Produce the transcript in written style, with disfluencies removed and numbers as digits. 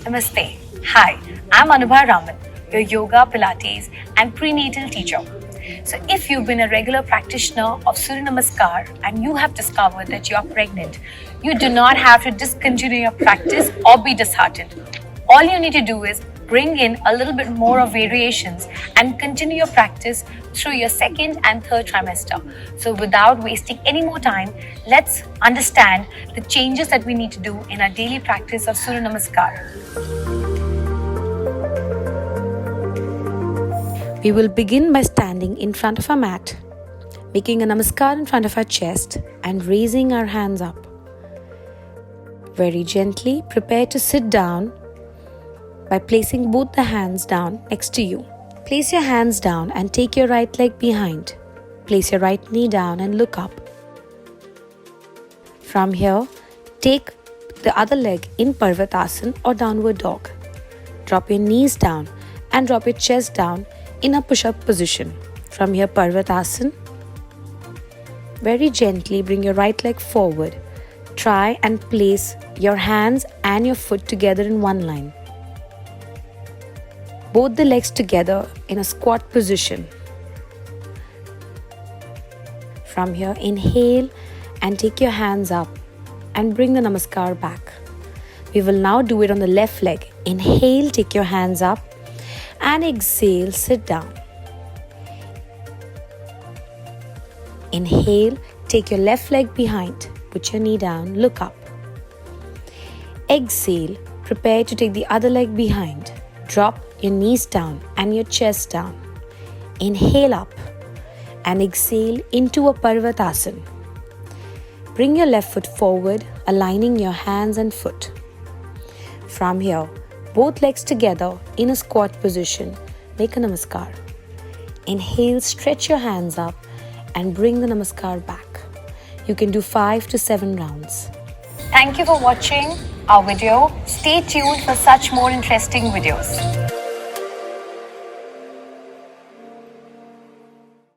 Namaste. Hi, I'm Anubha Raman, your yoga, Pilates, and prenatal teacher. So, if you've been a regular practitioner of Surya Namaskar and you have discovered that you are pregnant, you do not have to discontinue your practice or be disheartened. All you need to do is bring in a little bit more of variations and continue your practice through your second and third trimester. So, without wasting any more time, let's understand the changes that we need to do in our daily practice of Surya Namaskar. We will begin by standing in front of our mat, making a namaskar in front of our chest and raising our hands up. Very gently prepare to sit down by placing both the hands down next to you. Place your hands down and take your right leg behind. Place your right knee down and look up. From here, take the other leg in Parvatasana or downward dog. Drop your knees down and drop your chest down in a push-up position. From here, Parvatasana. Very gently bring your right leg forward. Try and place your hands and your foot together in one line. Both the legs together in a squat position. From here, inhale and take your hands up and bring the namaskar back. We will now do it on the left leg. Inhale, take your hands up and exhale, sit down. Inhale, take your left leg behind. Put your knee down, look up. Exhale, prepare to take the other leg behind. Drop your knees down and your chest down. Inhale up and exhale into a Parvatasana. Bring your left foot forward, aligning your hands and foot. From here, both legs together in a squat position. Make a namaskar. Inhale, stretch your hands up and bring the namaskar back. You can do 5 to 7 rounds. Thank you for watching our video. Stay tuned for such more interesting videos.